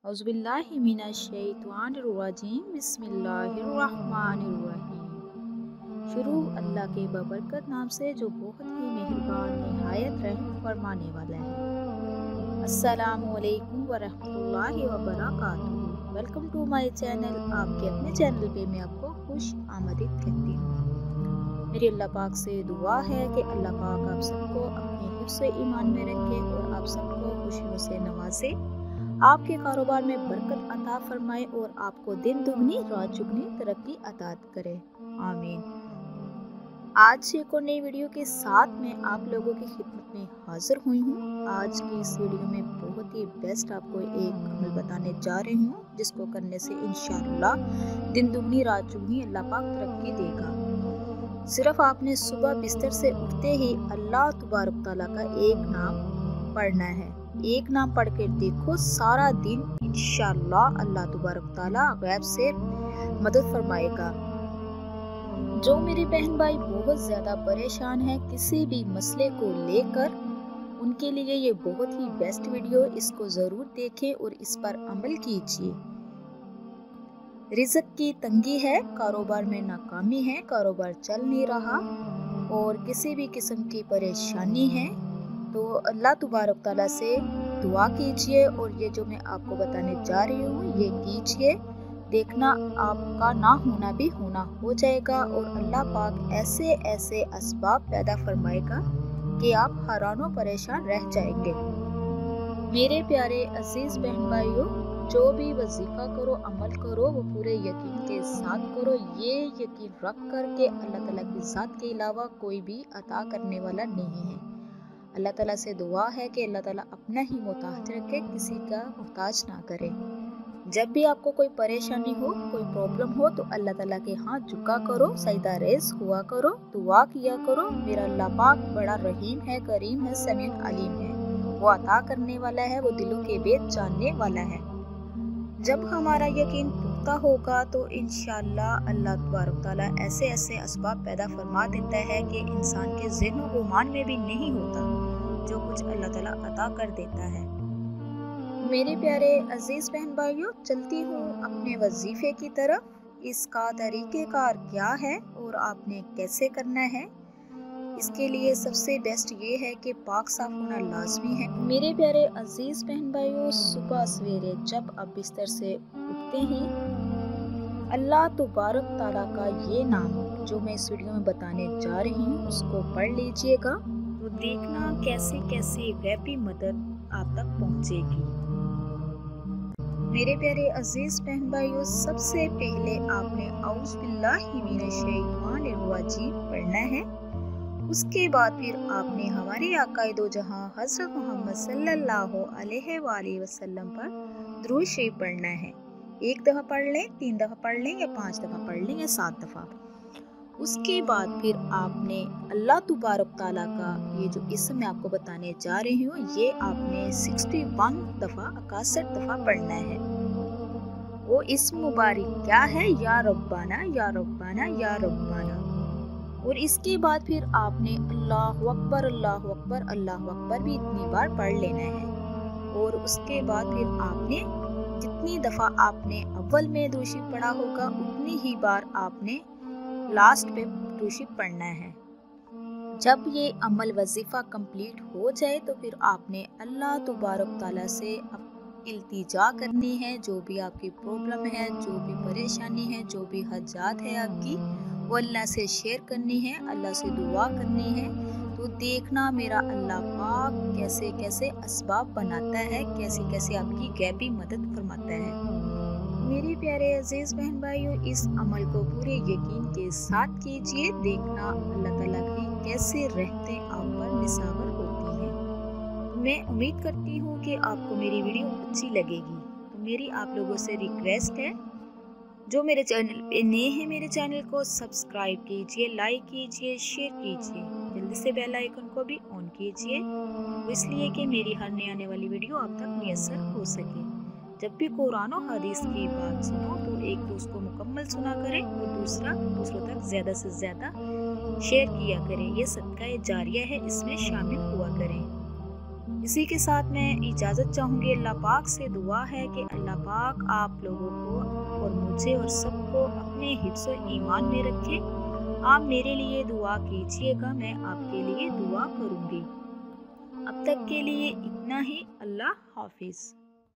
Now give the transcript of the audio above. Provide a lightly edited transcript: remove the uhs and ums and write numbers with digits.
औज़ुबिल्लाहि मिनश्शैतानिर्रजीम बिस्मिल्लाहिर्रहमानिर्रहीम। शुरू अल्लाह के बबरकत नाम से जो बहुत ही मेहरबान निहायत रहम फरमाने वाला है। अस्सलामु अलैकुम वरहमतुल्लाहि वबरकातुहू। Welcome to my channel. आपके अपने चैनल पे मैं आपको खुश आमदीद कहती हूँ। मेरी अल्लाह पाक से दुआ है कि अल्लाह पाक आप सबको अपने हिफ्ज़ ईमान में रखे और आप सबको खुशियों से नवाजे, आपके कारोबार में बरकत अता फरमाए और आपको दिन दुगनी रात चुगनी तरक्की अता करे। आमीन। आज एक और नई वीडियो के साथ मैं आप लोगों की खिदमत में हाजिर हुई हूँ। आज की इस वीडियो में बहुत ही बेस्ट आपको एक अमल बताने जा रही हूँ, जिसको करने से इंशाअल्लाह दिन दुगनी रात चुगनी अल्लाह पाक तरक्की देगा। सिर्फ आपने सुबह बिस्तर से उठते ही अल्लाह तबारक तआला का एक नाम पढ़ना है। एक नाम पढ़ के देखो, सारा दिन इंशाअल्लाह अल्लाह तबारक तआला गैब से मदद फरमाएगा। जो मेरे बहन भाई बहुत ज़्यादा परेशान हैं किसी भी मसले को लेकर, उनके लिए ये बहुत ही बेस्ट वीडियो, इसको ज़रूर देखें और इस पर अमल कीजिए। रिज़्क़ की तंगी है, कारोबार में नाकामी है, कारोबार चल नहीं रहा और किसी भी किस्म की परेशानी है, तो अल्लाह तबारक तआला से दुआ कीजिए और ये जो मैं आपको बताने जा रही हूँ ये कीजिए। देखना आपका ना होना भी होना हो जाएगा और अल्लाह पाक ऐसे ऐसे असबाब पैदा फरमाएगा कि आप हैरानो परेशान रह जाएंगे। मेरे प्यारे अजीज़ बहन भाइयों, जो भी वजीफ़ा करो, अमल करो, वो पूरे यकीन के साथ करो। ये यकीन रख कर के अल्लाह ताला की ज़ात के अलावा कोई भी अता करने वाला नहीं है। अल्लाह ताला से दुआ है कि अल्लाह ताला अपना ही मोहताज रखे, किसी का मोहताज ना करे। जब भी आपको कोई परेशानी हो, कोई प्रॉब्लम हो, तो अल्लाह ताला के हाथ झुका करो, सजदा रेज़ हुआ करो, दुआ किया करो। मेरा अल्लाह पाक बड़ा रहीम है, करीम है, समीउन अलीम है। वो अता करने वाला है, वो दिलों के भेद जानने वाला है। जब हमारा यकीन पुख्ता होगा तो इंशाअल्लाह अल्लाह तबारक तआला ऐसे ऐसे असबाब पैदा फरमा देता है कि इंसान के ज़हन गुमान में भी नहीं होता, जो कुछ अल्लाह ताला अता कर देता है। मेरे प्यारे अजीज़ बहन भाइयों, चलती हूँ अपने वजीफ़े की तरफ। इसका तरीक़ेकार क्या है और आपने कैसे करना है, इसके लिए सबसे बेस्ट ये है कि पाक साफ होना लाजमी है। मेरे प्यारे अजीज़ बहन भाइयों, सुबह सवेरे जब आप बिस्तर से उठते हैं, अल्लाह तबारक तआला का ये नाम जो मैं इस वीडियो में बताने जा रही हूँ उसको पढ़ लीजिएगा, तो देखना कैसे कैसे गैबी मदद आप तक पहुँचेगी। मेरे प्यारे अजीज़ बहन भाइयों, सबसे पहले आपने औज़ु बिल्लाहि मिनश्शैतानिर्रजीम पढ़ना है। उसके बाद फिर आपने हमारे आकाए दो जहां हज़रत मोहम्मद सल्लल्लाहु अलैहि वसल्लम पर दुरूद शरीफ पढ़ना है। एक दफ़ा पढ़ लें, 3 दफ़ा पढ़ लें या 5 दफ़ा पढ़ लें या 7 दफ़ा। उसके बाद फिर आपने अल्लाह तबारक तआला का ये जो इसम मैं आपको बताने जा रही हूँ, ये आपने 61 दफ़ा 61 दफ़ा पढ़ना है। वो इसम मुबारक क्या है? या रब्बाना या रब्बाना या रब्बाना। और इसके बाद फिर आपने अल्लाहु अकबर अल्लाहु अकबर अल्लाहु अकबर भी इतनी बार पढ़ लेना है। और उसके बाद फिर आपने जितनी दफ़ा आपने अव्वल में दुरूद शरीफ पढ़ा होगा, उतनी ही बार आपने लास्ट पे दुरूद शरीफ पढ़ना है। जब ये अमल वजीफ़ा कंप्लीट हो जाए तो फिर आपने अल्लाह तबारक तआला से इल्तिजा करनी है। जो भी आपकी प्रॉब्लम है, जो भी परेशानी है, जो भी हजात है आपकी, वो अल्लाह से शेयर करनी है, अल्लाह से दुआ करनी है। तो देखना मेरा अल्लाह पाक कैसे कैसे असबाब बनाता है, कैसे कैसे आपकी गैबी मदद फरमाता है। मेरे प्यारे अजीज़ बहन भाइयों, इस अमल को पूरे यकीन के साथ कीजिए। देखना अल्लाह ताला की कैसे रहमतें आप पर निसावर होती हैं। मैं उम्मीद करती हूँ कि आपको मेरी वीडियो अच्छी लगेगी। तो मेरी आप लोगों से रिक्वेस्ट है, जो मेरे चैनल पे नए हैं, मेरे चैनल को सब्सक्राइब कीजिए, लाइक कीजिए, शेयर कीजिए, जल्दी से बेल आइकन को भी ऑन कीजिए, इसलिए कि मेरी हर नई आने वाली वीडियो आप तक मुयस्सर हो सके। जब भी कुरान और हदीस की बात सुनो तो एक तो उसको मुकम्मल सुना करें और दूसरों तक ज़्यादा से ज़्यादा शेयर किया करें। ये सदका जारिया है, इसमें शामिल हुआ करें। اسی کے ساتھ میں اجازت چاہوں گی۔ اللہ پاک سے دعا ہے کہ اللہ پاک آپ لوگوں کو اور مجھے اور سب کو اپنے حفظ و ایمان میں رکھے۔ آپ میرے لیے دعا کیجیے گا، میں آپ کے لیے دعا کروں گی۔ اب تک کے لیے اتنا ہی۔ اللہ حافظ۔